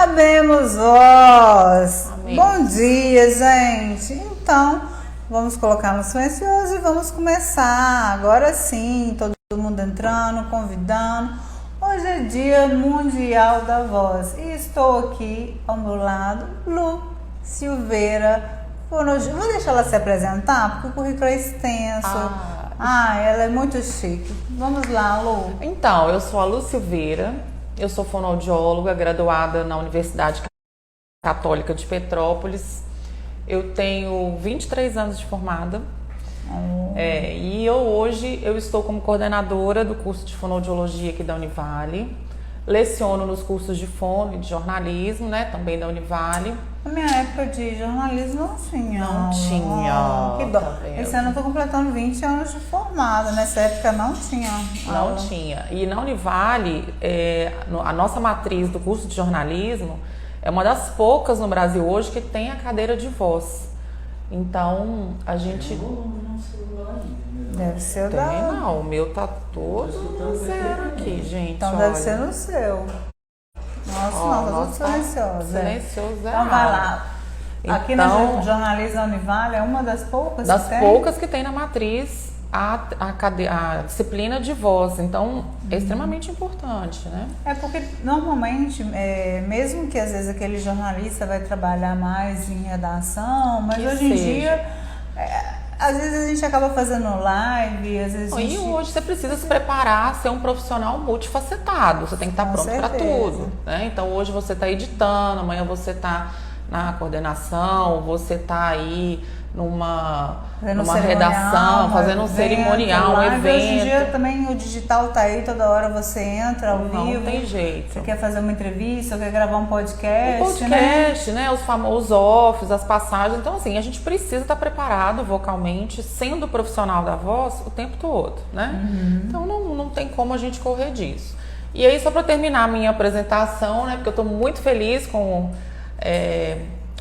Sabemos voz. Amém. Bom dia, gente. Então, vamos colocar no silencioso e vamos começar. Agora sim, todo mundo entrando, convidando. Hoje é Dia Mundial da Voz e estou aqui ao meu lado, Lu Silveira. Vou deixar ela se apresentar, porque o currículo é extenso. Ela é muito chique. Vamos lá, Lu. Então, eu sou a Lu Silveira, eu sou fonoaudióloga, graduada na Universidade Católica de Petrópolis. Eu tenho 23 anos de formada. E hoje eu estou como coordenadora do curso de fonoaudiologia aqui da Univale. Leciono nos cursos de fono e de jornalismo, né, também da Univale. Na minha época de jornalismo não tinha. Não tinha. Que dó. Tá vendo? Esse ano eu tô completando 20 anos de formada. Nessa época não tinha. Não tinha. E na Univale, a nossa matriz do curso de jornalismo é uma das poucas no Brasil hoje que tem a cadeira de voz. Então, a gente... Deve ser o Tem, da... não, o meu tá todo no zero aqui, gente. Então olha. deve ser no seu. Nossa, não, tá tudo silencioso. Silencioso, Então vai lá. Aqui Então, no jornalismo da Univale é uma das poucas das que tem? poucas que tem na matriz a disciplina de voz. Então, é extremamente importante, né? É porque normalmente, mesmo que às vezes aquele jornalista vai trabalhar mais em redação, mas Que hoje em seja. dia, às vezes a gente acaba fazendo live, às vezes a E gente... hoje você precisa se preparar, ser um profissional multifacetado. Você tem que estar Com pronto para certeza. tudo, né? Então, hoje você está editando, amanhã você está na coordenação, você está aí numa redação, fazendo um cerimonial, um live. evento. Hoje em dia também o digital tá aí, toda hora você entra ao vivo. Não tem jeito. Você quer fazer uma entrevista, ou quer gravar um podcast, né? Os famosos offs, as passagens. Então, assim, a gente precisa estar preparado vocalmente, sendo profissional da voz o tempo todo, né? Então, não tem como a gente correr disso. E aí, só para terminar a minha apresentação, né? Porque eu estou muito feliz com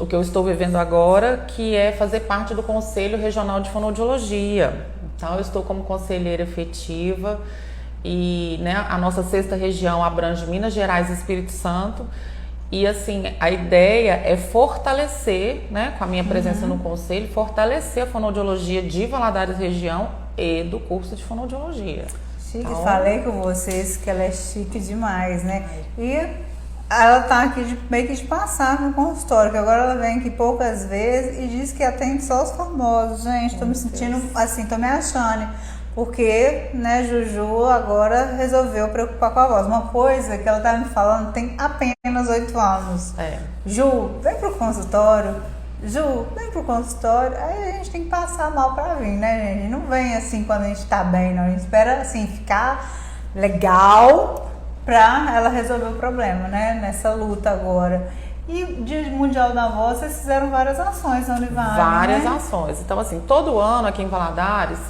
o que eu estou vivendo agora, que é fazer parte do Conselho Regional de Fonoaudiologia. Então, eu estou como conselheira efetiva e, né, a nossa 6ª região abrange Minas Gerais e Espírito Santo. E, assim, a ideia é fortalecer, né, com a minha presença no conselho, fortalecer a fonoaudiologia de Valadares região e do curso de fonoaudiologia. Chique, Então, falei com vocês que ela é chique demais, né? E ela tá aqui meio que de passar no consultório, que agora ela vem aqui poucas vezes e diz que atende só os famosos. Gente, tô me sentindo assim, tô me achando. Porque, né, Juju agora resolveu preocupar com a voz. Uma coisa que ela tá me falando tem apenas 8 anos. Ju, vem pro consultório. Ju, vem pro consultório. Aí a gente tem que passar mal pra vir, né, gente? Não vem assim quando a gente tá bem, não. A gente espera, assim, ficar legal pra ela resolver o problema, né? Nessa luta agora. E Dia Mundial da Voz, vocês fizeram várias ações na Univale, várias né? ações. Então, assim, todo ano aqui em Valadares,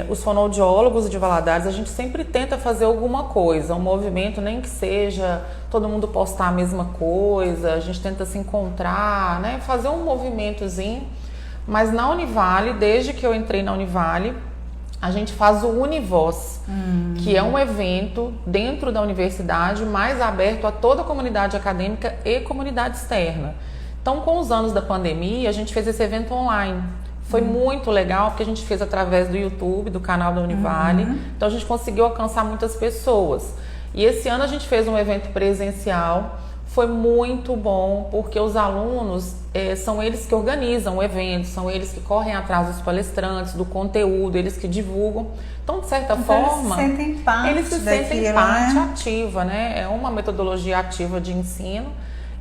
os fonoaudiólogos de Valadares, a gente sempre tenta fazer alguma coisa, um movimento, nem que seja todo mundo postar a mesma coisa, a gente tenta se encontrar, né? Fazer um movimentozinho. Mas na Univale, desde que eu entrei na Univale, a gente faz o Univoz, que é um evento dentro da universidade mais aberto a toda a comunidade acadêmica e comunidade externa. Então, com os anos da pandemia, a gente fez esse evento online. Foi muito legal, porque a gente fez através do YouTube, do canal da Univale. Então, a gente conseguiu alcançar muitas pessoas. E esse ano a gente fez um evento presencial. Foi muito bom, porque os alunos são eles que organizam o evento, são eles que correm atrás dos palestrantes, do conteúdo, eles que divulgam. Então, de certa forma, eles se sentem parte né? ativa, né? É uma metodologia ativa de ensino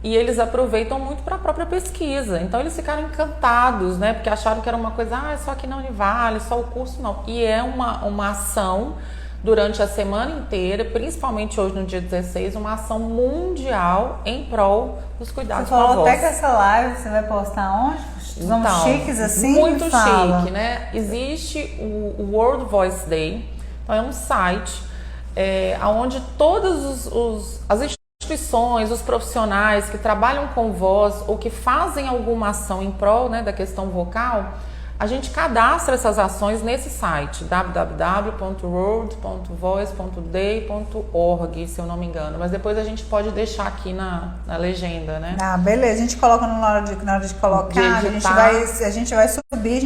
e eles aproveitam muito para a própria pesquisa. Então, eles ficaram encantados, né? Porque acharam que era uma coisa, é só aqui na Univale, só o curso, não. E é uma ação durante a semana inteira, principalmente hoje no dia 16, uma ação mundial em prol dos cuidados com a voz. Você falou até que essa live você vai postar onde? Vamos Então, chiques assim? Muito chique, né? Existe o World Voice Day, então é um site onde todas as instituições, os profissionais que trabalham com voz ou que fazem alguma ação em prol, né, da questão vocal, A gente cadastra essas ações nesse site, www.world.voice.day.org, se eu não me engano. Mas depois a gente pode deixar aqui na legenda, né? Ah, beleza. A gente coloca na hora de colocar, a gente vai subir,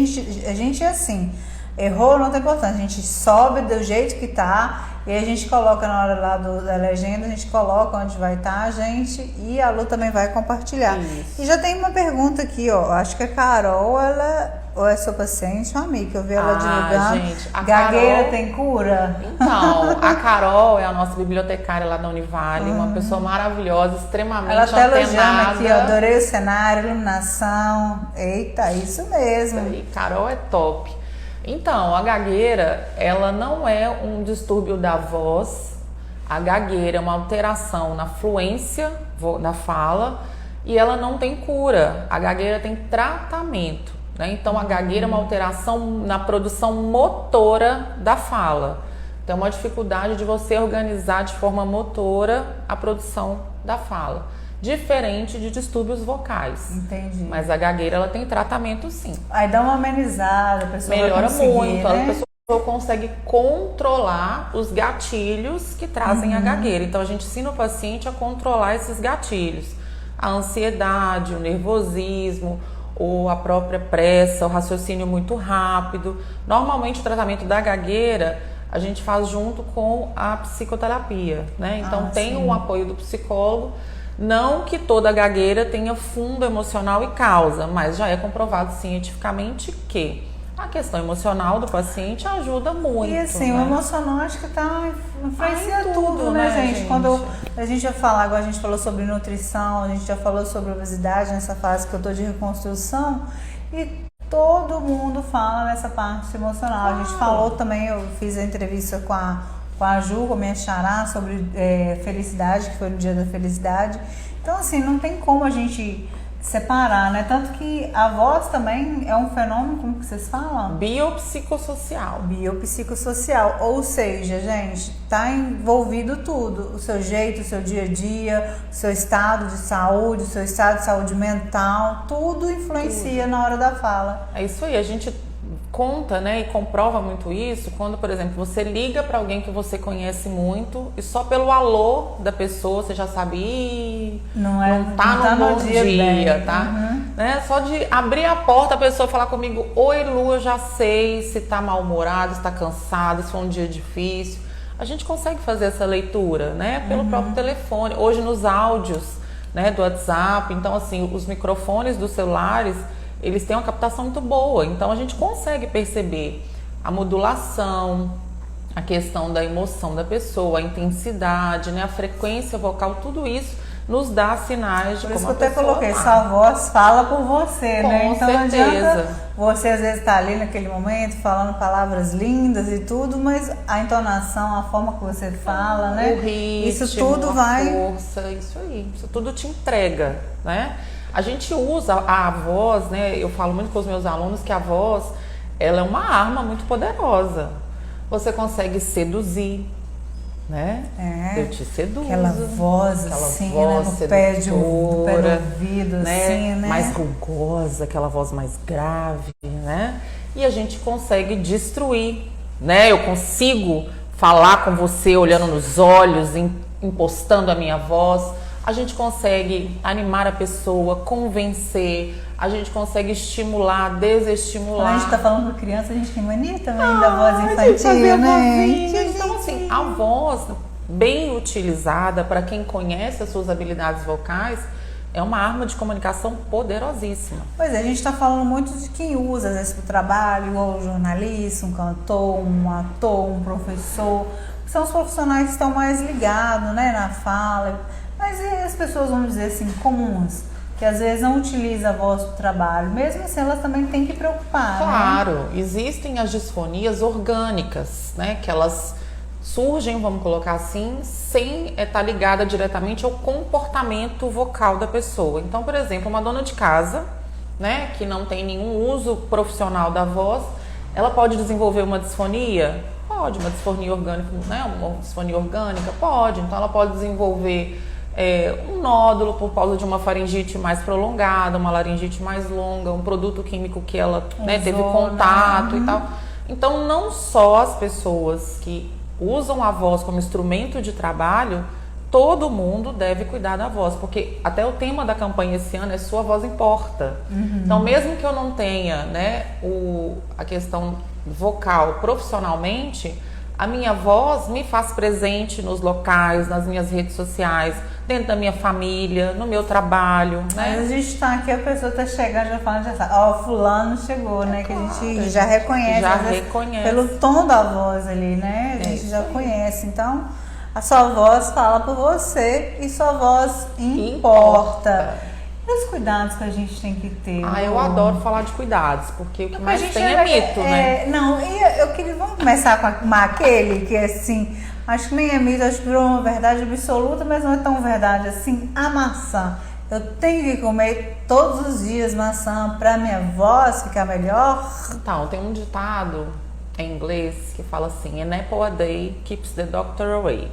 a gente é assim, errou, não tem importância, a gente sobe do jeito que tá e a gente coloca na hora lá da legenda, a gente coloca onde vai estar, gente, e a Lu também vai compartilhar. Isso. E já tem uma pergunta aqui, ó, acho que a Carol, ou é sua paciente ou amiga, que eu vi ela divulgando. Gente, a gagueira Carol... tem cura? Então, a Carol é a nossa bibliotecária lá da Univale, uma pessoa maravilhosa, extremamente ela tá antenada. elogiando aqui, ó, adorei o cenário, iluminação. Eita, isso mesmo. Isso aí, Carol é top. Então, a gagueira, ela não é um distúrbio da voz. A gagueira é uma alteração na fluência da fala e ela não tem cura. A gagueira tem tratamento, né? Então, a gagueira é uma alteração na produção motora da fala. Então, é uma dificuldade de você organizar de forma motora a produção da fala. Diferente de distúrbios vocais. Entendi. Mas a gagueira, ela tem tratamento sim. Aí dá uma amenizada, a pessoa melhora vai conseguir, muito, né? a pessoa consegue controlar os gatilhos que trazem a gagueira. Então a gente ensina o paciente a controlar esses gatilhos. A ansiedade, o nervosismo, ou a própria pressa, o raciocínio muito rápido. Normalmente o tratamento da gagueira a gente faz junto com a psicoterapia, né? Então tem um apoio do psicólogo. Não que toda gagueira tenha fundo emocional e causa, mas já é comprovado cientificamente que a questão emocional do paciente ajuda muito. E assim, né? o emocional acho que influencia tudo, né, gente? Quando a gente já fala, agora a gente falou sobre nutrição, a gente já falou sobre obesidade nessa fase que eu tô de reconstrução e todo mundo fala nessa parte emocional. A gente falou também, eu fiz a entrevista com a Ju, com a minha xará, sobre felicidade, que foi no dia da felicidade. Então, assim, não tem como a gente separar, né? Tanto que a voz também é um fenômeno, como que vocês falam? Biopsicossocial. Biopsicossocial, ou seja, gente, tá envolvido tudo. O seu jeito, o seu dia a dia, o seu estado de saúde, o seu estado de saúde mental, tudo influencia na hora da fala. É isso aí, a gente conta, né, e comprova muito isso quando, por exemplo, você liga para alguém que você conhece muito e só pelo alô da pessoa você já sabe, não tá no bom dia, tá? Né? Só de abrir a porta, a pessoa falar comigo, oi Lu, eu já sei se tá mal-humorado, se tá cansado, se foi um dia difícil. A gente consegue fazer essa leitura, né, pelo próprio telefone. Hoje nos áudios, né, do WhatsApp, então assim, os microfones dos celulares, eles têm uma captação muito boa, então a gente consegue perceber a modulação, a questão da emoção da pessoa, a intensidade, né, a frequência vocal, tudo isso nos dá sinais de como a pessoa. Por isso que eu até coloquei, sua voz fala por você, né? Então não adianta você às vezes estar ali naquele momento falando palavras lindas e tudo, mas a entonação, a forma que você fala, né? O ritmo, isso tudo vai... força, isso aí, isso tudo te entrega, né? A gente usa a voz, né? Eu falo muito com os meus alunos que a voz, ela é uma arma muito poderosa. Você consegue seduzir, né? Eu te seduzo. Aquela voz assim, voz no pé do ouvido, né? Assim, né? Mais rugosa, aquela voz mais grave, né? E a gente consegue destruir, né? Eu consigo falar com você olhando nos olhos, impostando a minha voz. A gente consegue animar a pessoa, convencer, a gente consegue estimular, desestimular. Quando a gente tá falando com criança, a gente tem mania também da voz infantil, né? Então, assim, a voz bem utilizada para quem conhece as suas habilidades vocais é uma arma de comunicação poderosíssima. Pois é, a gente está falando muito de quem usa, às vezes, para o trabalho, igual um jornalista, um cantor, um ator, um professor. São os profissionais que estão mais ligados, né, na fala. Mas e as pessoas, vamos dizer assim, comuns, que às vezes não utilizam a voz para o trabalho, mesmo assim elas também têm que preocupar, claro, né? Existem as disfonias orgânicas, né, que elas surgem, vamos colocar assim, sem estar ligada diretamente ao comportamento vocal da pessoa. Então, por exemplo, uma dona de casa, né, que não tem nenhum uso profissional da voz, ela pode desenvolver uma disfonia? Pode, uma disfonia orgânica, né, uma disfonia orgânica? Pode, então ela pode desenvolver um nódulo por causa de uma faringite mais prolongada, uma laringite mais longa, um produto químico que ela, né, teve contato e tal. Então, não só as pessoas que usam a voz como instrumento de trabalho, todo mundo deve cuidar da voz, porque até o tema da campanha esse ano é Sua Voz Importa. Então, mesmo que eu não tenha, né, a questão vocal profissionalmente, a minha voz me faz presente nos locais, nas minhas redes sociais, dentro da minha família, no meu trabalho, né? Mas a gente tá aqui, a pessoa tá chegando, já falando, já sabe, ó, fulano chegou, né? Que a gente já reconhece. Já reconhece. Pelo tom da voz ali, né? A gente já conhece. Então, a sua voz fala por você e sua voz importa. E os cuidados que a gente tem que ter? Eu adoro falar de cuidados, porque o que mais tem é mito, né? Não, e eu queria, vamos começar com aquele que assim, acho que nem é mito, acho que virou uma verdade absoluta, mas não é tão verdade assim, a maçã. Eu tenho que comer todos os dias maçã para minha voz ficar melhor? Então, tem um ditado em inglês que fala assim, an apple a day keeps the doctor away.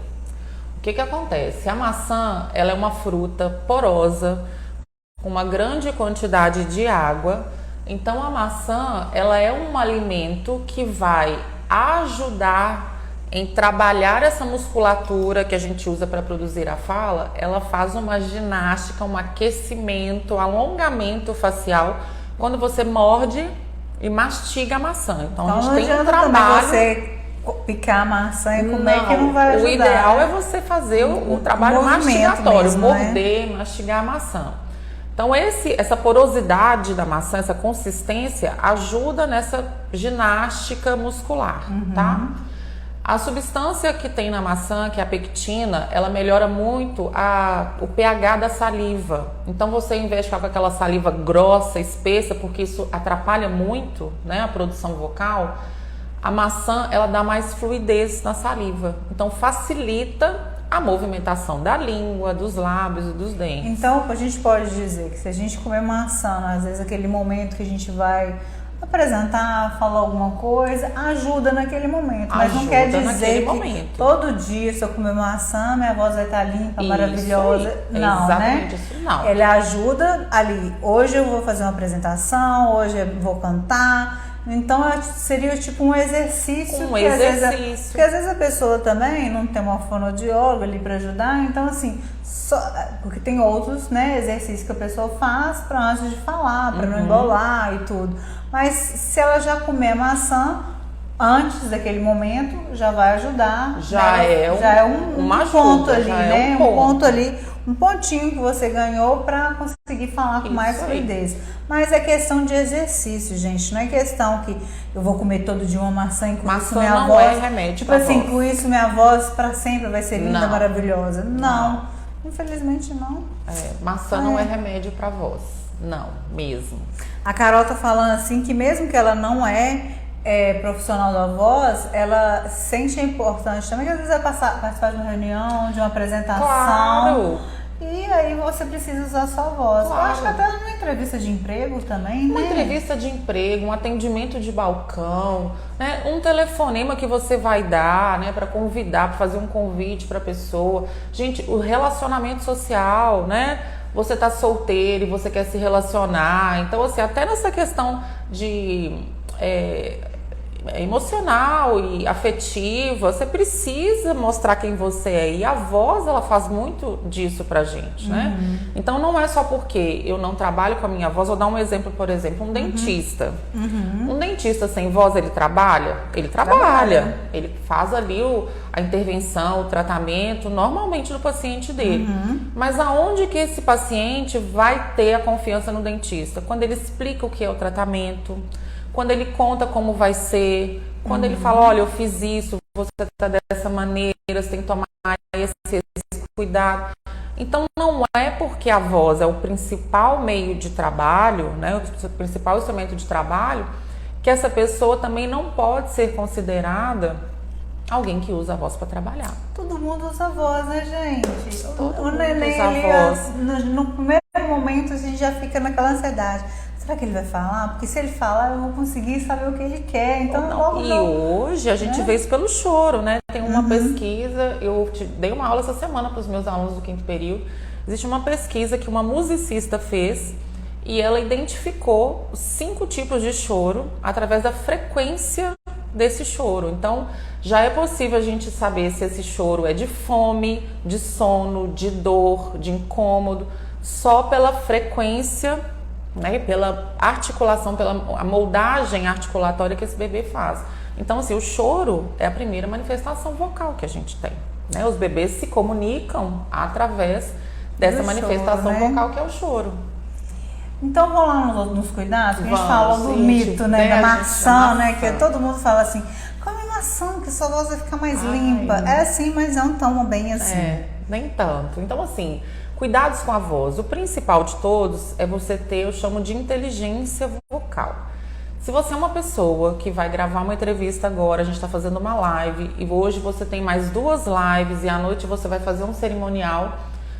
O que acontece? A maçã, ela é uma fruta porosa, com uma grande quantidade de água. Então, a maçã, ela é um alimento que vai ajudar em trabalhar essa musculatura que a gente usa para produzir a fala. Ela faz uma ginástica, um aquecimento, alongamento facial quando você morde e mastiga a maçã. Então a gente tem um trabalho. Você picar a maçã e comer que não vai ajudar. O ideal é você fazer o trabalho mastigatório, mesmo, morder, né? Mastigar a maçã. Então essa porosidade da maçã, essa consistência ajuda nessa ginástica muscular, tá? A substância que tem na maçã, que é a pectina, ela melhora muito o pH da saliva. Então você, em vez de ficar com aquela saliva grossa, espessa, porque isso atrapalha muito, né, a produção vocal, a maçã, ela dá mais fluidez na saliva. Então facilita a movimentação da língua, dos lábios e dos dentes. Então a gente pode dizer que se a gente comer maçã, às vezes aquele momento que a gente vai apresentar, falar alguma coisa, ajuda naquele momento. Mas não quer dizer que todo dia, se eu comer maçã, minha voz vai estar limpa, maravilhosa. Não, exatamente, né? Isso não. Ele ajuda ali. Hoje eu vou fazer uma apresentação, hoje eu vou cantar. Então seria tipo um exercício. Porque às vezes a pessoa também não tem uma fonoaudióloga ali para ajudar. Então assim, porque tem outros, né, exercícios que a pessoa faz para antes de falar, para não embolar e tudo. Mas se ela já comer maçã antes daquele momento, já vai ajudar. Já né? é uma ponto ali, né? Um ponto ali, um pontinho que você ganhou para conseguir falar com mais fluidez. Mas é questão de exercício, gente. Não é questão que eu vou comer todo dia uma maçã e com isso minha voz. É remédio tipo assim, voz. Com isso minha voz para sempre vai ser linda, maravilhosa. Não. Infelizmente não. Maçã não é remédio para voz. Não, mesmo. A Carol tá falando assim que mesmo que ela não é profissional da voz, ela sente a importância também, que às vezes vai participar de uma reunião, de uma apresentação. Claro. E aí você precisa usar a sua voz. Claro. Eu acho que até numa entrevista de emprego também, né? Uma entrevista de emprego, um atendimento de balcão, né? Um telefonema que você vai dar, né? Para convidar, para fazer um convite para a pessoa. Gente, o relacionamento social, né? Você tá solteiro e você quer se relacionar. Então, assim, até nessa questão de emocional e afetiva, você precisa mostrar quem você é. E a voz, ela faz muito disso pra gente, né? Então, não é só porque eu não trabalho com a minha voz. Vou dar um exemplo, por exemplo, um dentista. Um dentista sem voz, ele trabalha? Ele trabalha. Ele faz ali a intervenção, o tratamento, normalmente no paciente dele. Mas aonde que esse paciente vai ter a confiança no dentista? Quando ele explica o que é o tratamento, quando ele conta como vai ser, quando ele fala, olha, eu fiz isso, você está dessa maneira, você tem que tomar esse cuidado. Então não é porque a voz é o principal meio de trabalho, né, o principal instrumento de trabalho, que essa pessoa também não pode ser considerada alguém que usa a voz para trabalhar. Todo mundo usa a voz, né, gente? Todo o mundo neném usa ali, a voz. No primeiro momento a gente já fica naquela ansiedade. Será será que ele vai falar? Porque se ele falar, eu vou conseguir saber o que ele quer. Então, E hoje a gente vê isso pelo choro, né? Tem uma pesquisa, dei uma aula essa semana para os meus alunos do 5º período. Existe uma pesquisa que uma musicista fez e ela identificou 5 tipos de choro através da frequência desse choro. Então, já é possível a gente saber se esse choro é de fome, de sono, de dor, de incômodo, só pela frequência, né, pela articulação, pela a moldagem articulatória que esse bebê faz. Então, assim, o choro é a primeira manifestação vocal que a gente tem, né? Os bebês se comunicam através dessa manifestação vocal que é o choro. Então vamos lá nos cuidados, que a gente falou do sim, mito, né, da maçã, né, que maçã. todo mundo fala assim, come maçã que sua voz vai ficar mais limpa. É assim, mas não tão bem assim. Nem tanto. Então, assim, cuidados com a voz. O principal de todos é você ter, eu chamo de inteligência vocal. Se você é uma pessoa que vai gravar uma entrevista agora, a gente está fazendo uma live, e hoje você tem mais 2 lives, e à noite você vai fazer um cerimonial,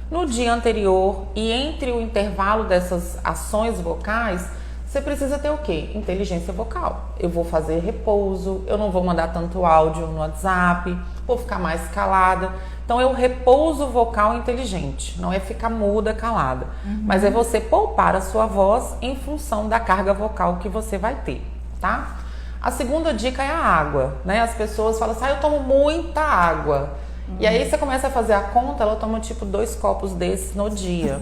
no dia anterior e entre o intervalo dessas ações vocais, você precisa ter o quê? Inteligência vocal. Eu vou fazer repouso, eu não vou mandar tanto áudio no WhatsApp, vou ficar mais calada. Então é o repouso vocal inteligente, não é ficar muda, calada. Mas é você poupar a sua voz em função da carga vocal que você vai ter, tá? A segunda dica é a água, né? As pessoas falam assim, eu tomo muita água. E aí você começa a fazer a conta, ela toma tipo 2 copos desses no dia,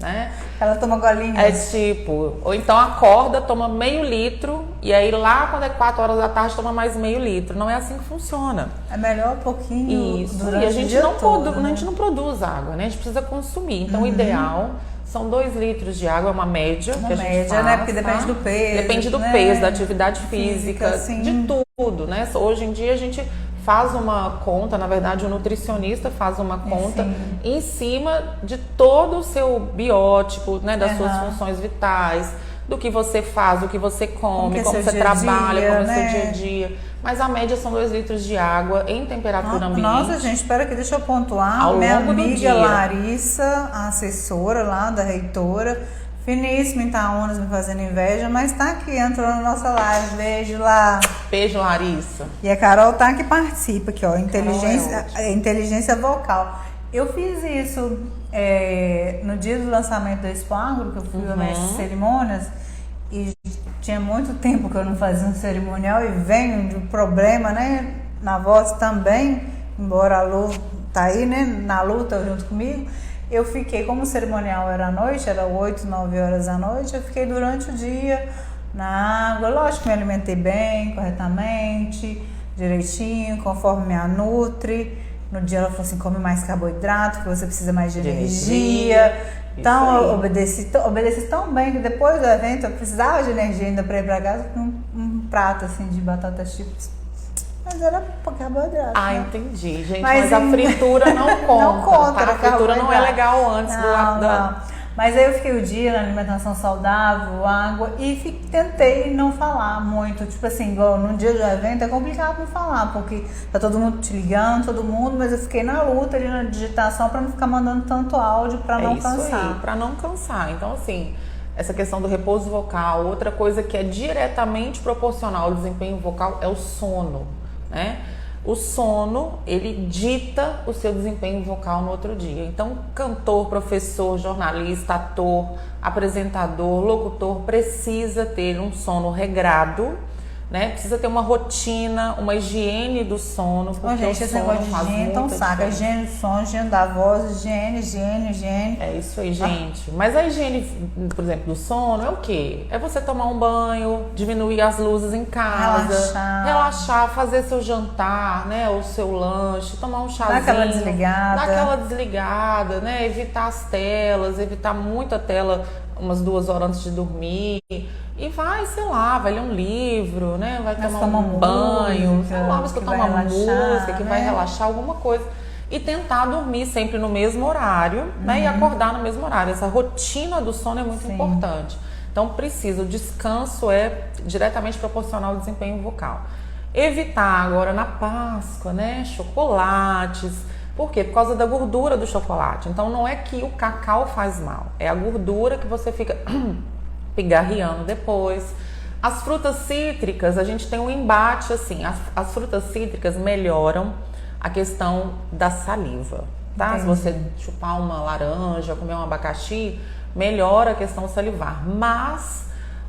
né? Ela toma golinhos. É tipo, ou então acorda, toma meio litro, e aí lá quando é 4 horas da tarde toma mais meio litro. Não é assim que funciona. É melhor um pouquinho. Isso, durante e a gente, o dia todo, a gente não produz água, né? A gente precisa consumir. Então o ideal são 2 litros de água, é uma média que a gente faz, né? Porque depende do peso. Depende do né? peso, da atividade física, sim. de tudo, né? Hoje em dia a gente faz uma conta, na verdade o nutricionista faz uma conta em cima de todo o seu biótipo, né, das suas funções vitais, do que você faz, do que você come, como você trabalha, como é o seu dia a dia. Mas a média são 2 litros de água em temperatura ambiente. Nossa, gente, espera aqui, deixa eu pontuar. Ao Minha longo do amiga dia. Larissa, a assessora lá da reitora, finíssima em Itaúnas, me fazendo inveja, mas tá aqui, entrou na nossa live. Beijo lá. Beijo, Larissa. E a Carol tá que participa aqui, ó. Inteligência vocal. Eu fiz isso no dia do lançamento da Expo Agro, que eu fui ao mestre de cerimônias, e tinha muito tempo que eu não fazia um cerimonial e venho de um problema, né, na voz também, embora a Lu tá aí, né, na luta junto comigo. Eu fiquei, como o cerimonial era à noite, era 8, 9 horas da noite, eu fiquei durante o dia na água. Lógico que me alimentei bem, corretamente, direitinho, conforme minha nutri. No dia ela falou assim, come mais carboidrato, que você precisa mais de energia. Então eu obedeci tão bem que depois do evento eu precisava de energia ainda para ir para casa com um prato assim de batata chips. Mas era carboidrato. Ah, entendi, gente. Mas a fritura não conta. Não conta, tá? A fritura não é legal antes do não. Mas aí eu fiquei o dia na alimentação saudável, água, e tentei não falar muito. Tipo assim, igual no dia do evento é complicado não falar, porque tá todo mundo te ligando, todo mundo, mas eu fiquei na luta ali na digitação pra não ficar mandando tanto áudio pra não cansar. Aí, pra não cansar. Então, assim, essa questão do repouso vocal, outra coisa que é diretamente proporcional ao desempenho vocal é o sono, né? O sono, ele dita o seu desempenho vocal no outro dia. Então, cantor, professor, jornalista, ator, apresentador, locutor precisa ter um sono regrado, né? Precisa ter uma rotina, uma higiene do sono, porque gente, o esse sono negócio de faz higiene, então muita saca, diferença. higiene do som, higiene da voz, higiene. É isso aí, gente. Mas a higiene, por exemplo, do sono é o quê? É você tomar um banho, diminuir as luzes em casa, relaxar, fazer seu jantar, né? O seu lanche, tomar um chazinho. Dar aquela desligada, né? Evitar as telas, evitar muita tela umas 2 horas antes de dormir. E vai, sei lá, vai ler um livro, né? Vai tomar um banho, sei lá, escutar uma música que vai relaxar, alguma coisa. E tentar dormir sempre no mesmo horário, né? E acordar no mesmo horário. Essa rotina do sono é muito importante. Então precisa, o descanso é diretamente proporcional ao desempenho vocal. Evitar agora na Páscoa, né? Chocolates. Por quê? Por causa da gordura do chocolate. Então não é que o cacau faz mal, é a gordura que você fica pigarreando depois. As frutas cítricas, a gente tem um embate assim, as frutas cítricas melhoram a questão da saliva, tá? Entendi. Se você chupar uma laranja, comer um abacaxi, melhora a questão salivar, mas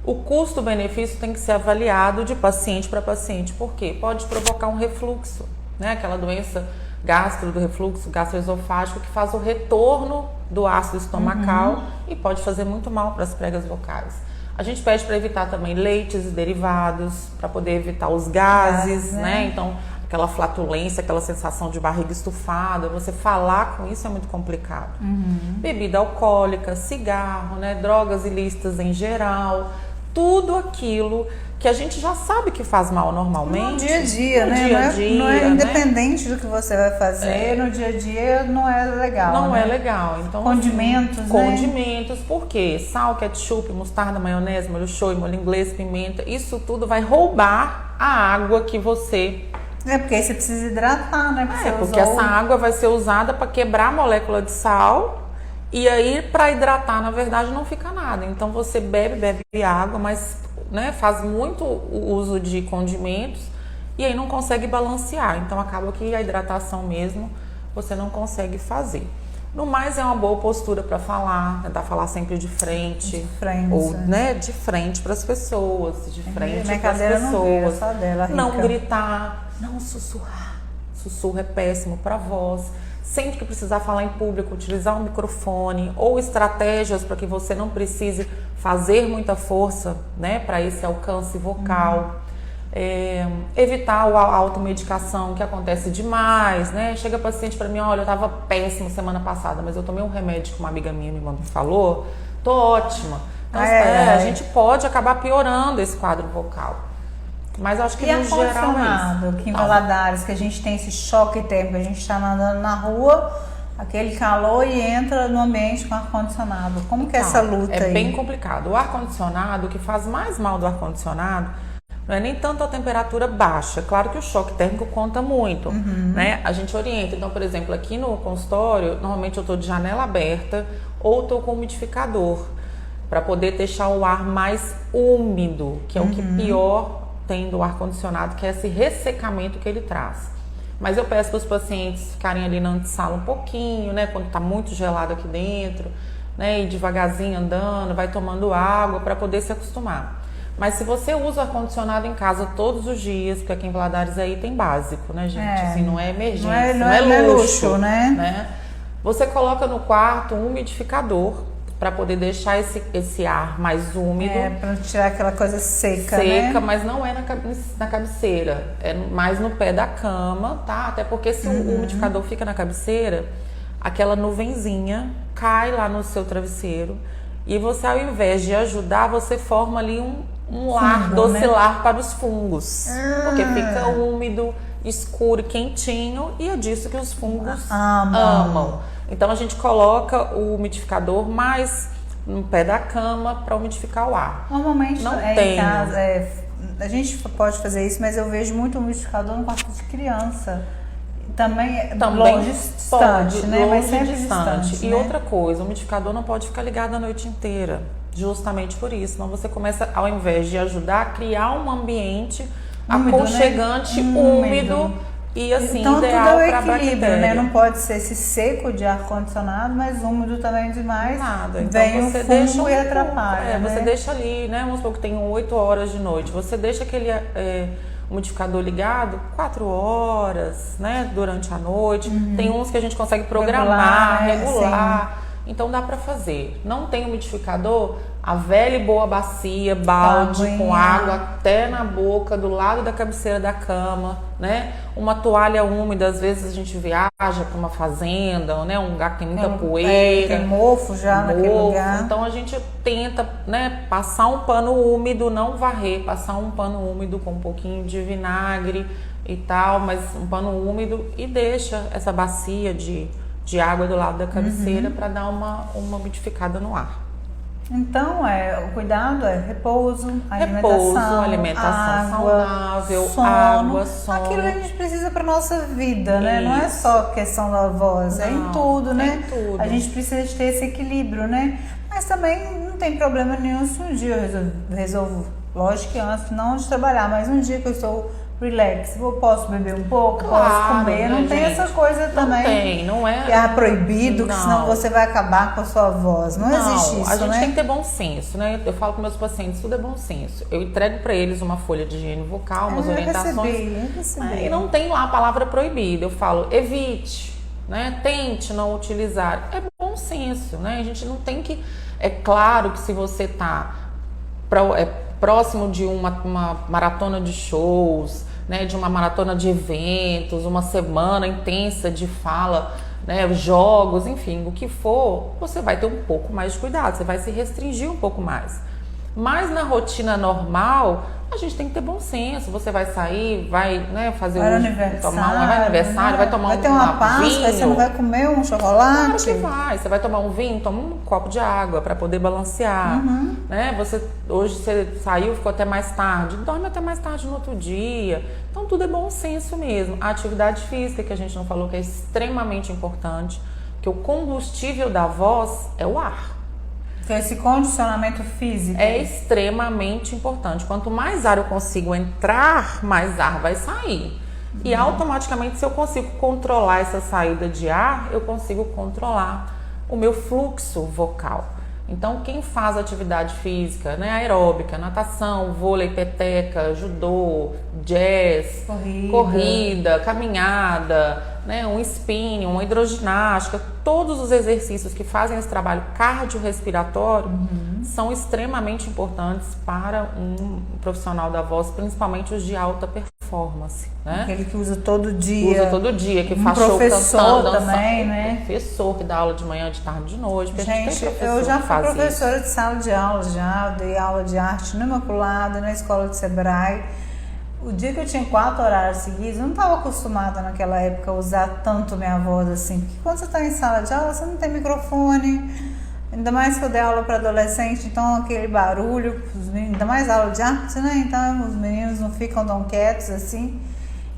o custo-benefício tem que ser avaliado de paciente para paciente, porque pode provocar um refluxo, né? Aquela doença do refluxo gastroesofágico que faz o retorno do ácido estomacal e pode fazer muito mal para as pregas vocais. A gente pede para evitar também leites e derivados, para poder evitar os gases, né? Então, aquela flatulência, aquela sensação de barriga estufada, você falar com isso é muito complicado. Bebida alcoólica, cigarro, né? Drogas ilícitas em geral, tudo aquilo que a gente já sabe que faz mal normalmente. No dia a dia, né? Não é independente do que você vai fazer, no dia a dia não é legal. Não é legal. Então, condimentos, assim, condimentos, por quê? Sal, ketchup, mostarda, maionese, molho shoyu, molho inglês, pimenta, isso tudo vai roubar a água que você... porque aí você precisa hidratar, né? Porque essa água vai ser usada para quebrar a molécula de sal. E aí, para hidratar, na verdade, não fica nada. Então, você bebe água, mas faz muito uso de condimentos e aí não consegue balancear. Então, acaba que a hidratação mesmo você não consegue fazer. No mais, é uma boa postura para falar, tentar falar sempre de frente. Ou, de frente para as pessoas, de frente para as pessoas. Só dela, não gritar, não sussurrar. Sussurro é péssimo para a voz. Sempre que precisar falar em público, utilizar um microfone ou estratégias para que você não precise fazer muita força, né, para esse alcance vocal. Evitar a automedicação, que acontece demais, né? Chega paciente para mim, olha, eu tava péssimo semana passada, mas eu tomei um remédio que uma amiga minha me falou, tô ótima. Então, a gente pode acabar piorando esse quadro vocal. Mas acho que no geral é isso. Aqui em Valadares, que a gente tem esse choque térmico, a gente está andando na rua, aquele calor e entra no ambiente com ar-condicionado. Como que é essa luta aí? É bem complicado. O ar-condicionado, o que faz mais mal do ar-condicionado, não é nem tanto a temperatura baixa. Claro que o choque térmico conta muito, né? A gente orienta. Então, por exemplo, aqui no consultório, normalmente eu estou de janela aberta ou estou com umidificador, para poder deixar o ar mais úmido, que é o que pior tem do ar-condicionado, que é esse ressecamento que ele traz. Mas eu peço para os pacientes ficarem ali na antessala um pouquinho, né? Quando está muito gelado aqui dentro, né? E devagarzinho andando, vai tomando água para poder se acostumar. Mas se você usa ar-condicionado em casa todos os dias, porque aqui em Valadares aí tem básico, né, gente? Assim, não é emergência, não é luxo, né? Você coloca no quarto um umidificador para poder deixar esse ar mais úmido. Para tirar aquela coisa seca, né? Seca, mas não é na cabeceira, é mais no pé da cama, tá? Até porque se o umidificador fica na cabeceira, aquela nuvenzinha cai lá no seu travesseiro e você, ao invés de ajudar, você forma ali um lar docilar, né? Para os fungos, porque fica úmido, escuro e quentinho, e é disso que os fungos amam. Então a gente coloca o umidificador mais no pé da cama para umidificar o ar. Normalmente em casa, a gente pode fazer isso, mas eu vejo muito umidificador no quarto de criança. Também longe, distante, né? Mas sempre distante. E outra coisa, o umidificador não pode ficar ligado a noite inteira, justamente por isso. Senão você começa, ao invés de ajudar, a criar um ambiente aconchegante, úmido e assim, então, ideal para a bactéria. Né? Não pode ser esse seco de ar-condicionado, mas úmido também demais. Nada. Então vem você o fungo e atrapalha. Você deixa ali, né? Vamos supor que tem 8 horas de noite. Você deixa aquele umidificador ligado 4 horas, né? Durante a noite. Tem uns que a gente consegue programar, regular. Então dá para fazer. Não tem umidificador? A velha e boa bacia, balde com água até na boca, do lado da cabeceira da cama, né? Uma toalha úmida, às vezes a gente viaja para uma fazenda, né? Um lugar que tem muita poeira. Tem mofo já naquele lugar. Então a gente tenta, né? Passar um pano úmido, não varrer, passar um pano úmido com um pouquinho de vinagre e tal, mas um pano úmido e deixa essa bacia de água do lado da cabeceira para dar uma umidificada no ar. Então, o cuidado é repouso, alimentação saudável, água, sono. Aquilo que a gente precisa para nossa vida, né? Não é só questão da voz, é em tudo, né? É em tudo. A gente precisa de ter esse equilíbrio, né? Mas Mas também não tem problema nenhum se um dia eu resolvo, lógico que antes não de trabalhar, mas um dia que eu estou relax, eu posso beber um pouco, Claro, posso comer, não tem essa coisa também. Não tem, não é. Que é proibido, que senão você vai acabar com a sua voz. Não existe isso, a gente né? tem que ter bom senso, né? Eu falo com meus pacientes, tudo é bom senso. Eu entrego para eles uma folha de higiene vocal, umas orientações. Eu recebi. E não tem lá a palavra proibida. Eu falo, evite, né? Tente não utilizar. É bom senso, né? A gente não tem que... É claro que se você tá próximo de uma maratona de shows, né, de uma maratona de eventos, uma semana intensa de fala, né, jogos, enfim, o que for, você vai ter um pouco mais de cuidado, você vai se restringir um pouco mais. Mas na rotina normal, a gente tem que ter bom senso. Você vai sair, vai, né, fazer vai aniversário, vai tomar vai ter uma Páscoa, vinho. Você não vai comer um chocolate? Claro que vai. Você vai tomar um vinho, toma um copo de água para poder balancear, né? Hoje você saiu, ficou até mais tarde, dorme até mais tarde no outro dia. Então tudo é bom senso mesmo. A atividade física que a gente não falou que é extremamente importante, que o combustível da voz é o ar. Então, esse condicionamento físico é extremamente importante. Quanto mais ar eu consigo entrar, mais ar vai sair. E automaticamente, se eu consigo controlar essa saída de ar, eu consigo controlar o meu fluxo vocal. Então, quem faz atividade física, né, aeróbica, natação, vôlei, peteca, judô, jazz, corrida, caminhada, né, um spinning, uma hidroginástica, todos os exercícios que fazem esse trabalho cardiorrespiratório são extremamente importantes para um profissional da voz, principalmente os de alta performance, né? Aquele que usa todo dia. Usa todo dia, que faz show cantando, dançando. Também, né? Professor que dá aula de manhã, de tarde, de noite. Gente, eu já fui professora de sala de aula, dei aula de arte no Imaculado, na escola de Sebrae. O dia que eu tinha 4 horários seguidos, eu não estava acostumada naquela época a usar tanto minha voz assim. Porque quando você está em sala de aula, você não tem microfone. Ainda mais que eu dei aula para adolescente, então aquele barulho, ainda mais aula de arte, né? Então os meninos não ficam tão quietos assim.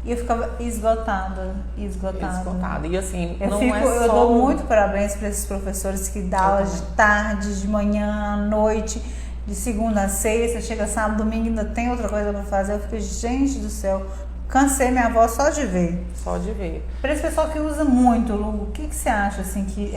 E eu ficava esgotada. E assim, eu dou muito parabéns para esses professores que dão aula de tarde, de manhã, à noite, de segunda a sexta, chega sábado, domingo, ainda tem outra coisa para fazer. Eu fico, gente do céu, cansei minha voz só de ver. Para esse pessoal que usa muito, Lu, o que você acha, assim, que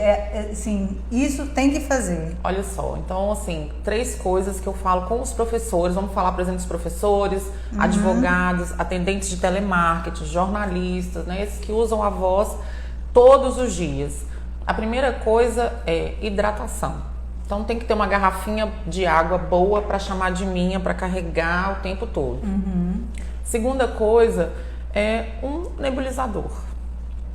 assim, isso tem que fazer? Olha só, então, assim, 3 coisas que eu falo com os professores, vamos falar, por exemplo, dos professores, advogados, atendentes de telemarketing, jornalistas, né, esses que usam a voz todos os dias. A primeira coisa é hidratação. Então tem que ter uma garrafinha de água boa para chamar de minha, para carregar o tempo todo. Segunda coisa é um nebulizador.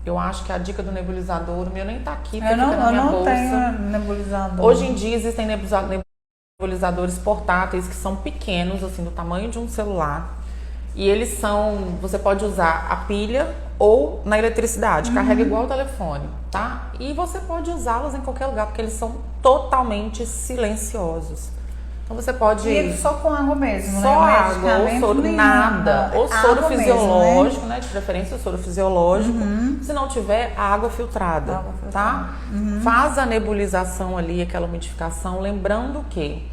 Eu acho que a dica do nebulizador, o meu nem tá aqui, eu não bolsa. Tenho nebulizador. Hoje em dia existem nebulizadores portáteis que são pequenos, assim, do tamanho de um celular. E eles você pode usar a pilha ou na eletricidade, carrega igual o telefone, tá? E você pode usá-los em qualquer lugar, porque eles são totalmente silenciosos. Então você pode... E só com água mesmo, só né? Água, ou soro, nada. Ou soro fisiológico, né? De preferência o soro fisiológico. Se não tiver, água filtrada, tá? Faz a nebulização ali, aquela umidificação, lembrando que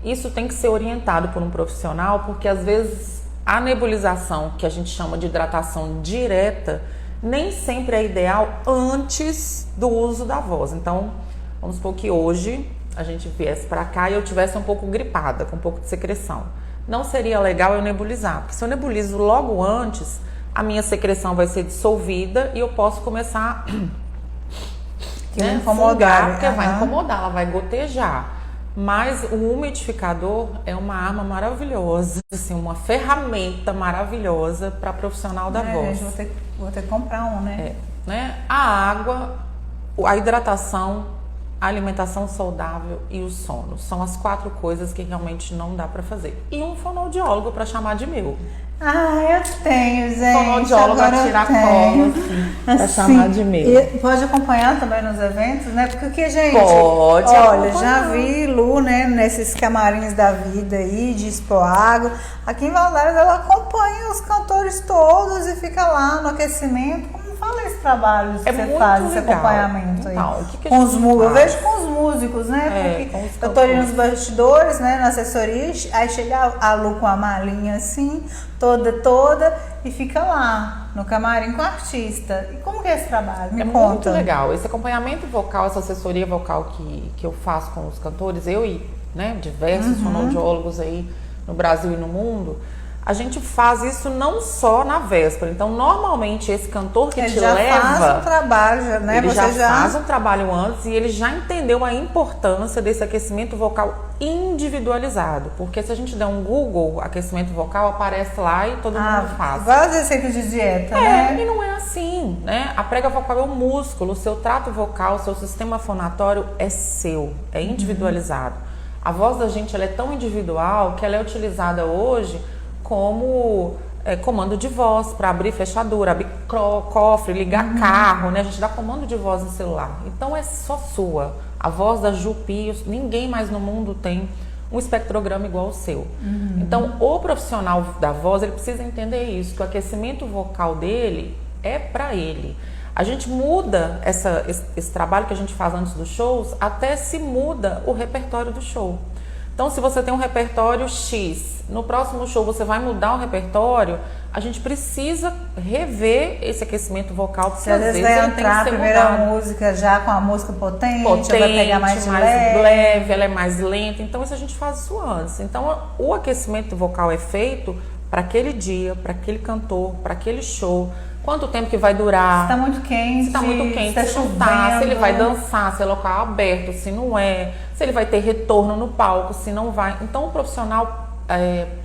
isso tem que ser orientado por um profissional, porque às vezes a nebulização, que a gente chama de hidratação direta, nem sempre é ideal antes do uso da voz. Então, vamos supor que hoje a gente viesse para cá e eu tivesse um pouco gripada, com um pouco de secreção. Não seria legal eu nebulizar, porque se eu nebulizo logo antes, a minha secreção vai ser dissolvida e eu posso começar a incomodar, porque vai incomodar, ela vai gotejar. Mas o umidificador é uma arma maravilhosa, assim, uma ferramenta maravilhosa para profissional da voz. Gente, vou ter que comprar um, né? A água, a hidratação, a alimentação saudável e o sono são as 4 coisas que realmente não dá para fazer. E um fonoaudiólogo para chamar de meu. Eu tenho, gente. Fonoaudiólogo para tirar cola, assim, pra chamar de meu. E pode acompanhar também nos eventos, né? Porque, gente, pode olha, já vi Lu, né, nesses camarins da vida aí, de Expo Água. Aqui em Valadares ela acompanha os cantores todos e fica lá no aquecimento. Como fala esse trabalho que você muito faz, esse legal. acompanhamento Então, aí. o que a Com os gente músicos, eu faz? vejo com os músicos, né? Com Porque os eu tô ali nos cantores. bastidores, né? Na assessoria, aí chega a Lu com a malinha assim, toda, e fica lá, no camarim com o artista. E como que é esse trabalho? Me conta. Muito legal. Esse acompanhamento vocal, essa assessoria vocal que eu faço com os cantores, eu e diversos fonoaudiólogos aí no Brasil e no mundo, a gente faz isso não só na véspera. Então, normalmente, esse cantor que ele te já leva... faz um trabalho, né? Ele Você já faz um trabalho antes e ele já entendeu a importância desse aquecimento vocal individualizado. Porque se a gente der um Google aquecimento vocal, aparece lá e todo mundo faz. Igual as receitas de dieta, né? E não é assim, né? A prega vocal é um músculo, o seu trato vocal, o seu sistema fonatório é seu, é individualizado. A voz da gente ela é tão individual que ela é utilizada hoje como comando de voz para abrir fechadura, abrir cofre, ligar carro, né? A gente dá comando de voz no celular. Então é só sua. A voz da Ju Pios, ninguém mais no mundo tem um espectrograma igual ao seu. Então o profissional da voz ele precisa entender isso, que o aquecimento vocal dele é para ele. A gente muda esse trabalho que a gente faz antes dos shows, até se muda o repertório do show. Então, se você tem um repertório X, no próximo show você vai mudar o repertório, a gente precisa rever esse aquecimento vocal, porque às vezes vai ele entrar tem que a ser primeira mudado. música já com a música potente vai pegar mais leve, ela é mais lenta. Então, isso a gente faz isso antes. Então, o aquecimento vocal é feito para aquele dia, para aquele cantor, para aquele show. Quanto tempo que vai durar? Se tá muito quente, Se não tá, se ele vai dançar, se é local aberto, se não é, se ele vai ter retorno no palco, se não vai. Então, o profissional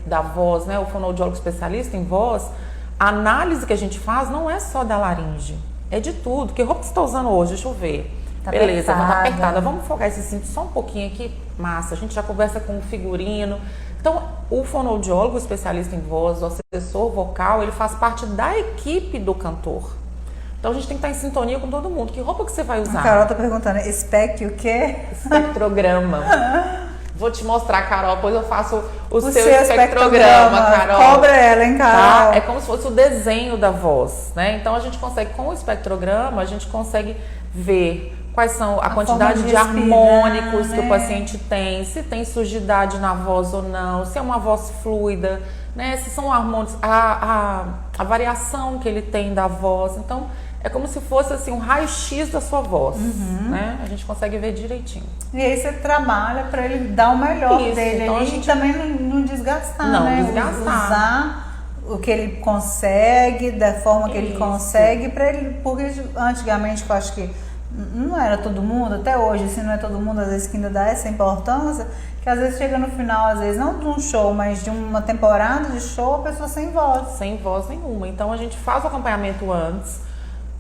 da voz, né, o fonoaudiólogo especialista em voz, a análise que a gente faz não é só da laringe, é de tudo. Que roupa que você está usando hoje? Deixa eu ver. Tá Beleza, apertada. tá apertada. Vamos folgar esse cinto só um pouquinho aqui. Massa, a gente já conversa com o figurino. Então, o fonoaudiólogo especialista em voz, o assessor vocal, ele faz parte da equipe do cantor. Então, a gente tem que estar em sintonia com todo mundo. Que roupa que você vai usar? A Carol tá perguntando, spec o quê? Espectrograma. Vou te mostrar, Carol, depois eu faço o seu espectrograma, Carol. Cobra ela, hein, Carol? Tá? É como se fosse o desenho da voz, né? Então, a gente consegue, com o espectrograma, a gente consegue ver quais são a quantidade de harmônicos que o paciente tem, se tem sujidade na voz ou não, se é uma voz fluida, né? Se são harmônicos, a variação que ele tem da voz. Então, é como se fosse assim um raio-x da sua voz, né? A gente consegue ver direitinho. E aí você trabalha para ele dar o melhor dele então ali, e também não desgastar, né? Desgastar. Usar o que ele consegue, da forma que ele consegue, para ele, porque antigamente eu acho que não era todo mundo, até hoje, assim, não é todo mundo, às vezes que ainda dá essa importância, que às vezes chega no final, às vezes, não de um show, mas de uma temporada de show, a pessoa sem voz. Sem voz nenhuma. Então a gente faz o acompanhamento antes,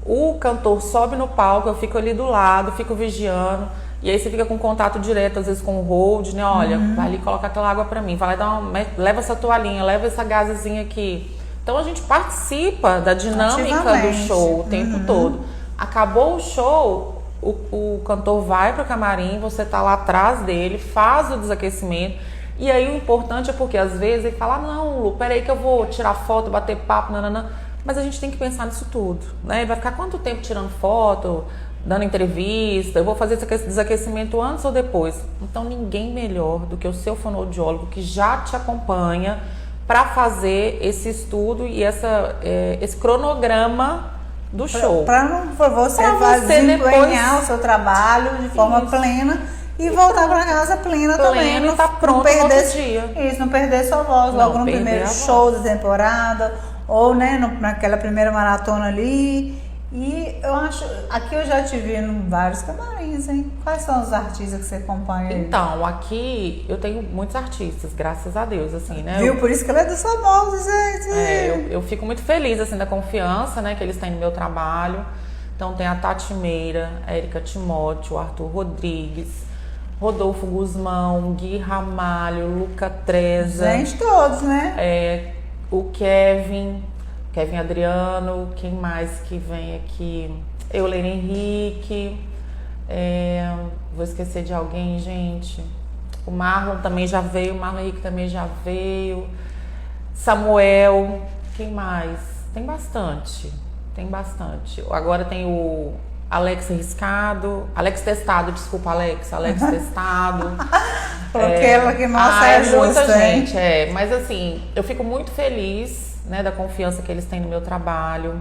o cantor sobe no palco, eu fico ali do lado, fico vigiando, e aí você fica com contato direto, às vezes com o hold, né? Olha, vai ali colocar aquela água pra mim, vai lá leva essa toalhinha, leva essa gazezinha aqui. Então a gente participa da dinâmica do show o tempo todo. Acabou o show, o cantor vai pro camarim, você tá lá atrás dele, faz o desaquecimento. E aí o importante é porque às vezes ele fala, não, Lu, peraí que eu vou tirar foto, bater papo, nananã. Mas a gente tem que pensar nisso tudo, né? Ele vai ficar quanto tempo tirando foto, dando entrevista, eu vou fazer esse desaquecimento antes ou depois? Então ninguém melhor do que o seu fonoaudiólogo que já te acompanha para fazer esse estudo e esse cronograma do show. Para você desempenhar o seu trabalho de forma plena e voltar para casa plena também. Não tá pronto no outro dia. Isso, não perder sua voz logo no primeiro show da temporada ou, né, naquela primeira maratona ali. E eu acho, aqui eu já te vi em vários camarins, hein? Quais são os artistas que você acompanha aí? Então, aqui eu tenho muitos artistas, graças a Deus, assim, né? Viu? Por isso que ela é dos famosos, gente. Eu fico muito feliz, assim, da confiança, né, que eles têm no meu trabalho. Então tem a Tati Meira, a Érica Timóteo, o Arthur Rodrigues, Rodolfo Guzmão, Gui Ramalho, Luca Treza. Gente, todos, né? O Kevin Adriano, quem mais que vem aqui? Euler Henrique, vou esquecer de alguém, gente. O Marlon também já veio, o Marlon Henrique também já veio. Samuel, quem mais? Tem bastante. Tem bastante. Agora tem o Alex Testado, desculpa, Alex Testado. Coloquei ela que nossa, é justa, muita hein? gente, mas assim, eu fico muito feliz, né, da confiança que eles têm no meu trabalho.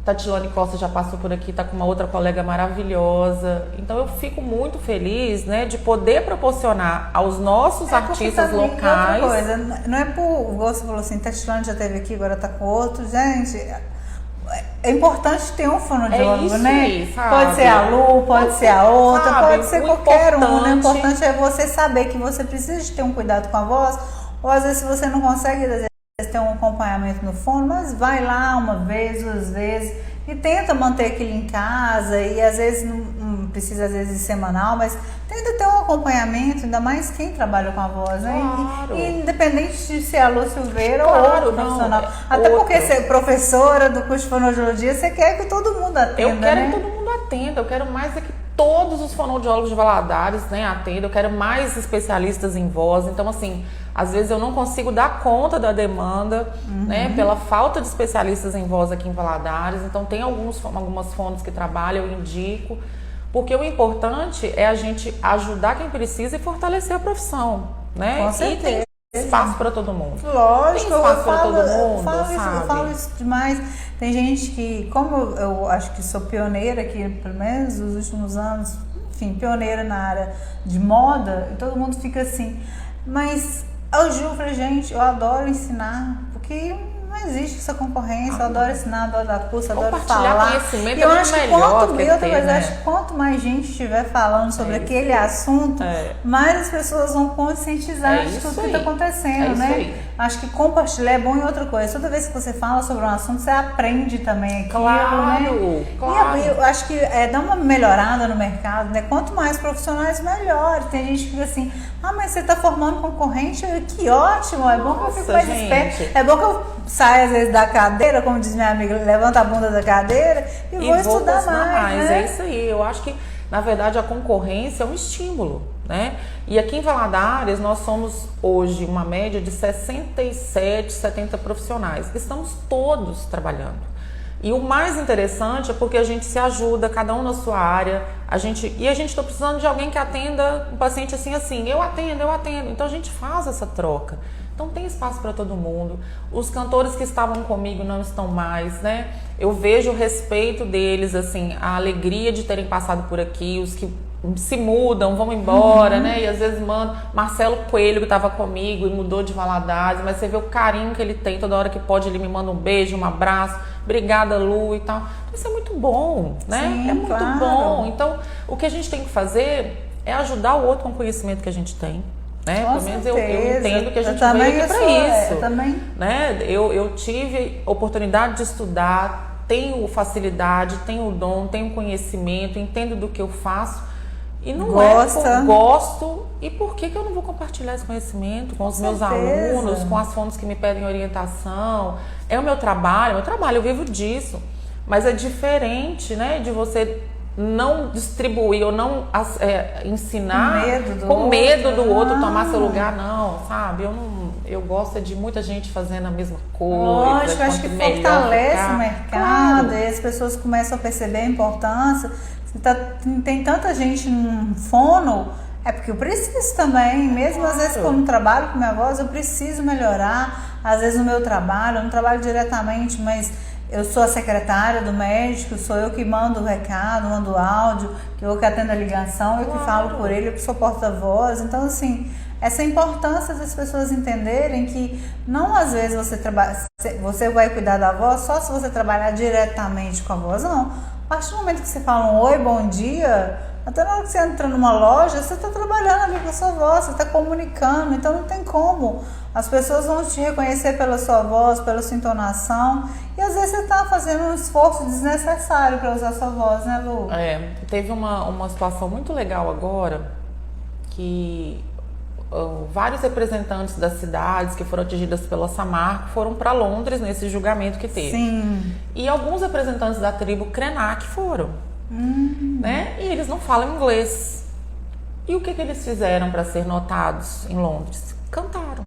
Tatilane Costa já passou por aqui, tá com uma outra colega maravilhosa. Então eu fico muito feliz, né, de poder proporcionar aos nossos artistas locais. Outra coisa, não é por, você falou assim, Tatilane já esteve aqui, agora tá com outro, gente. É importante ter um fonoaudiólogo, né? Aí, pode ser a Lu, pode ser a outra, pode ser qualquer um, né? O importante é você saber que você precisa de ter um cuidado com a voz, ou às vezes você não consegue, às vezes, ter um acompanhamento no fono, mas vai lá uma vez, 2 vezes e tenta manter aquilo em casa, e às vezes não precisa, às vezes, semanal, mas tenta ter um acompanhamento, ainda mais quem trabalha com a voz, né? Claro. E independente de ser a Lu Silveira ou outro profissional. Até outra. porque você é professora do curso de fonoaudiologia, você quer que todo mundo atenda, Eu quero né? que todo mundo atenda, eu quero mais é que todos os fonoaudiólogos de Valadares, né, atendam, eu quero mais especialistas em voz. Então, assim, às vezes eu não consigo dar conta da demanda, né, pela falta de especialistas em voz aqui em Valadares. Então, tem algumas fonos que trabalham, eu indico, porque o importante é a gente ajudar quem precisa e fortalecer a profissão, né? Com certeza. E tem espaço para todo mundo. Lógico, tem espaço para todo mundo, eu falo isso demais. Tem gente que, como eu acho que sou pioneira aqui, pelo menos nos últimos anos, enfim, pioneira na área de moda, e todo mundo fica assim, mas eu falei, gente, eu adoro ensinar, porque não existe essa concorrência, eu adoro ensinar, adoro dar curso, adoro falar. Conhecimento E eu é acho que acho que quanto mais gente estiver falando sobre aquele assunto, mais as pessoas vão conscientizar de tudo que está acontecendo, né? Aí. Acho que compartilhar é bom. E outra coisa, toda vez que você fala sobre um assunto, você aprende também aquilo, né? Claro. E eu acho que dá uma melhorada no mercado, né? Quanto mais profissionais, melhor. Tem gente que fica assim, mas você está formando concorrente? Que ótimo, é bom que eu fique mais esperto. É bom que eu saia às vezes da cadeira, como diz minha amiga, levanta a bunda da cadeira e vou estudar mais, né? É isso aí, eu acho que na verdade a concorrência é um estímulo, né? E aqui em Valadares nós somos hoje uma média de 67, 70 profissionais. Estamos todos trabalhando. E o mais interessante é porque a gente se ajuda, cada um na sua área. A gente está precisando de alguém que atenda um paciente assim. Eu atendo. Então a gente faz essa troca. Então tem espaço para todo mundo. Os cantores que estavam comigo não estão mais, né? Eu vejo o respeito deles, assim, a alegria de terem passado por aqui, os que se mudam, vão embora, né? E às vezes mandam. Marcelo Coelho, que estava comigo e mudou de Valadares, mas você vê o carinho que ele tem, toda hora que pode ele me manda um beijo, um abraço, obrigada, Lu, e tal. Isso é muito bom, né? Sim, é muito claro. bom. Então, o que a gente tem que fazer é ajudar o outro com o conhecimento que a gente tem. Né? Pelo menos eu entendo que a gente veio aqui para isso. Eu também. Né? Eu tive oportunidade de estudar, tenho facilidade, tenho dom, tenho conhecimento, entendo do que eu faço. E não gosto. E por que eu não vou compartilhar esse conhecimento com os meus alunos, com as fontes que me pedem orientação? É o meu trabalho, eu vivo disso. Mas é diferente, né, de você não distribuir ou não ensinar com medo do outro tomar seu lugar, não, sabe? Eu gosto de muita gente fazendo a mesma coisa. Lógico, acho que fortalece o mercado, e as pessoas começam a perceber a importância. Tem tanta gente no fono, é porque eu preciso também, mesmo às vezes quando trabalho com minha voz, eu preciso melhorar. Às vezes no meu trabalho, eu não trabalho diretamente, mas eu sou a secretária do médico, sou eu que mando o recado, mando o áudio, que eu que atendo a ligação, eu que falo por ele, eu que sou porta-voz. Então, assim, essa importância das pessoas entenderem que não às vezes você vai cuidar da voz só se você trabalhar diretamente com a voz, não. A partir do momento que você fala um oi, bom dia, até na hora que você entra numa loja, você está trabalhando ali com a sua voz, você está comunicando, então não tem como. As pessoas vão te reconhecer pela sua voz, pela sua entonação, e às vezes você está fazendo um esforço desnecessário para usar a sua voz, né, Lu? Teve uma situação muito legal agora, que vários representantes das cidades que foram atingidas pela Samarco foram para Londres nesse julgamento que teve. Sim. E alguns representantes da tribo Krenak foram, né? E eles não falam inglês. E o que eles fizeram para ser notados em Londres? Cantaram.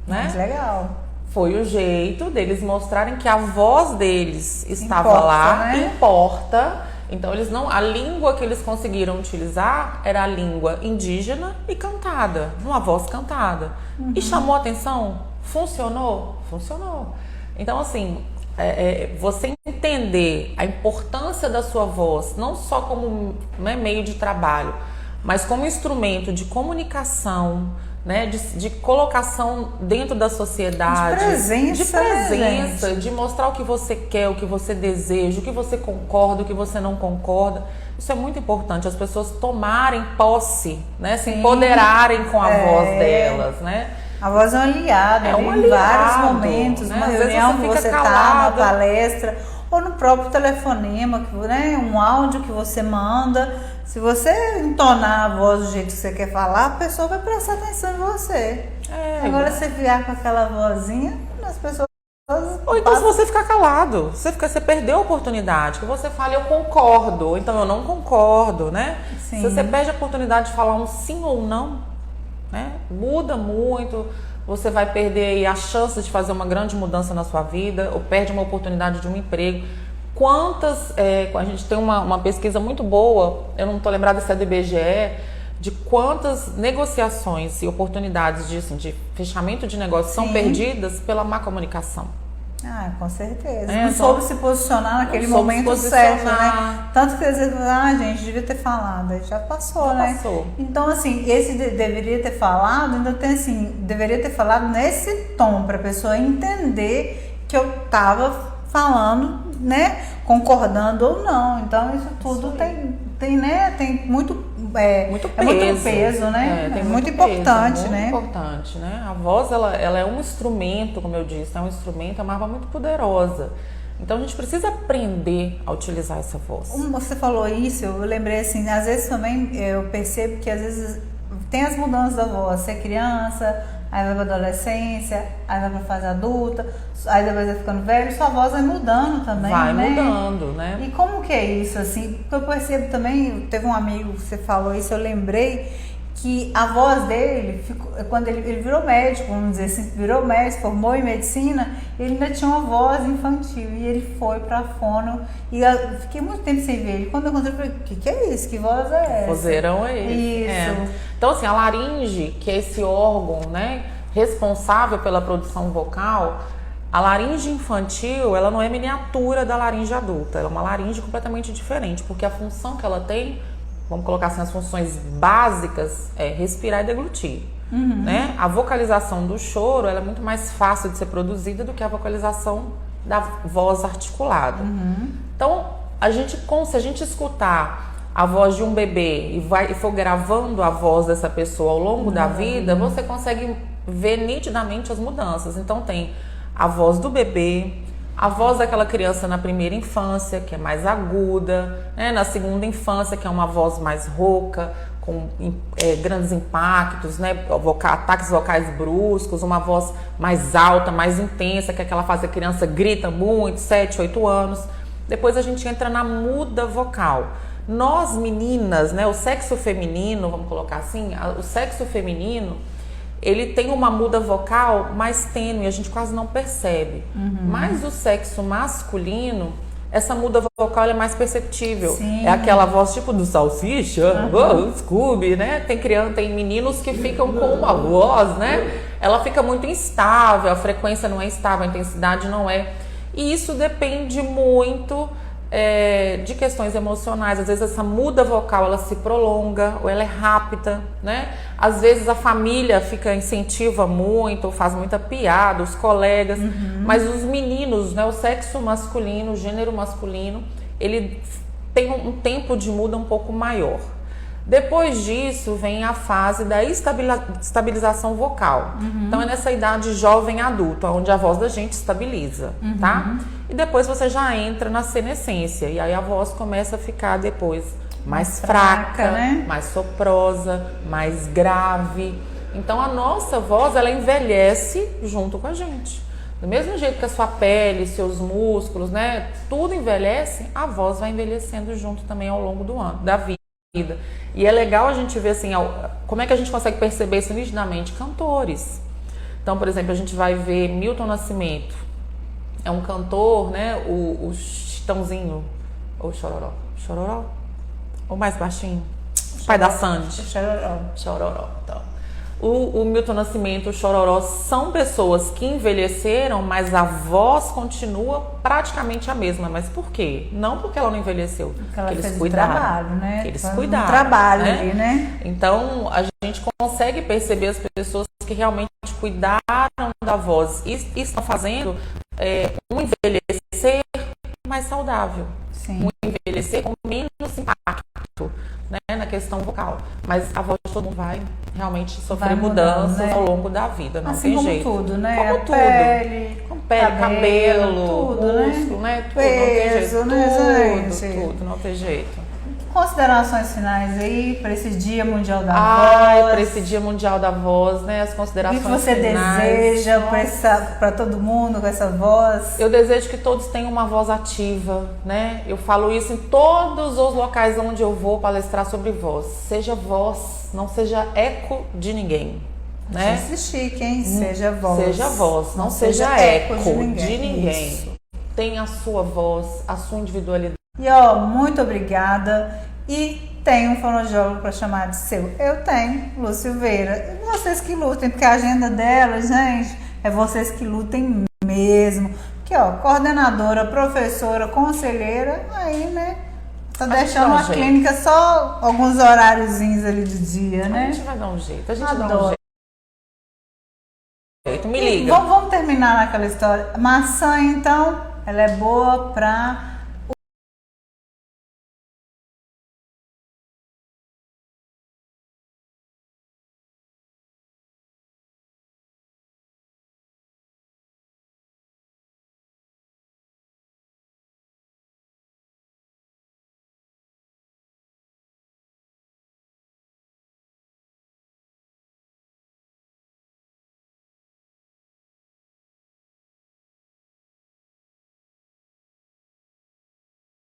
Né? Muito legal. Foi o jeito deles mostrarem que a voz deles estava Importa, lá, né? importa. Então eles não, a língua que eles conseguiram utilizar era a língua indígena e cantada, uma voz cantada. E chamou a atenção? Funcionou? Funcionou. Então assim, você entender a importância da sua voz, não só como, né, meio de trabalho, mas como instrumento de comunicação, né, de colocação dentro da sociedade, De presença, né, de mostrar o que você quer, o que você deseja, o que você concorda, o que você não concorda. Isso é muito importante, as pessoas tomarem posse, né, se empoderarem com a voz delas, né? A voz é um aliado, É um em vários aliado, momentos, né? uma Às vezes reunião você que fica você está, calada. numa palestra, ou no próprio telefonema, né? Um áudio que você manda. Se você entonar a voz do jeito que você quer falar, a pessoa vai prestar atenção em você. Agora, você vier com aquela vozinha, as pessoas... Ou então, se você ficar calado, você perdeu a oportunidade, que você fala, eu concordo, ou então eu não concordo, né? Sim. Se você perde a oportunidade de falar um sim ou não, né? Muda muito, você vai perder aí a chance de fazer uma grande mudança na sua vida, ou perde uma oportunidade de um emprego. A gente tem uma pesquisa muito boa, eu não estou lembrada se é do IBGE, de quantas negociações e oportunidades de fechamento de negócios são perdidas pela má comunicação. Ah, com certeza. Não soube se posicionar naquele momento certo, né? Tanto que às vezes, gente, devia ter falado, aí já passou, né? Passou. Então, assim, esse deveria ter falado, ainda tem assim, deveria ter falado nesse tom, pra pessoa entender que eu tava falando, né? Concordando ou não. Então, isso tudo tem muito peso, né? Tem muito peso, importante, muito né? importante, né? A voz, ela é um instrumento, como eu disse, é um instrumento, é uma arma muito poderosa. Então a gente precisa aprender a utilizar essa voz. Como você falou isso, eu lembrei assim, às vezes também eu percebo que às vezes tem as mudanças da voz, você é criança, aí vai pra adolescência, aí vai pra fase adulta, aí depois vai ficando velho, sua voz vai mudando também, vai né? mudando, né? E como que é isso, assim? Porque eu percebo também, teve um amigo que você falou isso, eu lembrei que a voz dele, quando ele virou médico, vamos dizer assim, virou médico, formou em medicina, ele ainda tinha uma voz infantil e ele foi pra fono e eu fiquei muito tempo sem ver ele. Quando eu encontrei, eu falei, o que é isso? Que voz é essa? Vozeirão é esse. Isso. Então, assim, a laringe, que é esse órgão, né, responsável pela produção vocal, a laringe infantil, ela não é miniatura da laringe adulta, ela é uma laringe completamente diferente, porque a função que ela tem, vamos colocar assim, as funções básicas é respirar e deglutir. Né? A vocalização do choro, ela é muito mais fácil de ser produzida do que a vocalização da voz articulada. Então, se a gente escutar a voz de um bebê e for gravando a voz dessa pessoa ao longo da vida, você consegue ver nitidamente as mudanças. Então tem a voz do bebê, a voz daquela criança na primeira infância, que é mais aguda, né? Na segunda infância, que é uma voz mais rouca, com grandes impactos, né? Ataques vocais bruscos, uma voz mais alta, mais intensa, que é aquela fase que a criança grita muito, 7, 8 anos. Depois a gente entra na muda vocal. Nós meninas, né? O sexo feminino, vamos colocar assim, o sexo feminino, ele tem uma muda vocal mais tênue, a gente quase não percebe. Mas o sexo masculino, essa muda vocal é mais perceptível. Sim. É aquela voz tipo do Salsicha, Scooby, né? Tem meninos que ficam com uma voz, né? Ela fica muito instável, a frequência não é estável, a intensidade não é. E isso depende muito de questões emocionais. Às vezes essa muda vocal ela se prolonga ou ela é rápida, né? Às vezes a família incentiva muito, faz muita piada, os colegas, mas os meninos, né? O sexo masculino, o gênero masculino, ele tem um tempo de muda um pouco maior. Depois disso vem a fase da estabilização vocal. Então é nessa idade jovem adulta, onde a voz da gente estabiliza, tá? E depois você já entra na senescência, e aí a voz começa a ficar depois mais fraca, né? mais soprosa, mais grave. Então a nossa voz, ela envelhece junto com a gente. Do mesmo jeito que a sua pele, seus músculos, né? Tudo envelhece, a voz vai envelhecendo junto também ao longo do ano, da vida. E é legal a gente ver assim, como é que a gente consegue perceber isso nitidamente? Cantores. Então, por exemplo, a gente vai ver Milton Nascimento, é um cantor, né? O Chitãozinho, ou Chororó, ou mais baixinho, pai da Sandy. Chororó, então. O Milton Nascimento, o Chororó são pessoas que envelheceram, mas a voz continua praticamente a mesma. Mas por quê? Não porque ela não envelheceu, porque eles cuidaram. Trabalho, né? Que eles cuidaram. Trabalho né? ali, né? Então, a gente consegue perceber as pessoas que realmente cuidaram da voz e estão fazendo um envelhecer mais saudável. Sim. Um envelhecer com menos impacto, né, na questão vocal. Mas a voz de todo mundo vai realmente sofrer mudanças, né? Ao longo da vida, não assim tem como jeito. Tudo, né? Como a tudo. Pele, Com pele, cabelo, tudo, músculo, né? Tudo, Peso, não tem né, jeito. gente? Tudo, não tem jeito. Considerações finais aí para esse Dia Mundial da Para Voz. esse Dia Mundial da Voz, né? As O considerações que você finais. deseja para todo mundo com essa voz? Eu desejo que todos tenham uma voz ativa, né? Eu falo isso em todos os locais onde eu vou palestrar sobre voz. Seja voz, não seja eco de ninguém, né? Isso é chique, hein? Seja voz. Seja voz, não seja eco de ninguém. Isso. Tenha a sua voz, a sua individualidade. E ó, muito obrigada. E tem um fonoaudiólogo para chamar de seu? Eu tenho, Lu Silveira. E vocês que lutem, porque a agenda dela, gente, é vocês que lutem mesmo. Porque, ó, coordenadora, professora, conselheira, aí, né? Tá deixando a clínica só alguns horáriozinhos ali do dia, né? A gente vai dar um jeito, a gente Adoro. dá um jeito. Me liga. Vamos terminar naquela história. Maçã, então, ela é boa para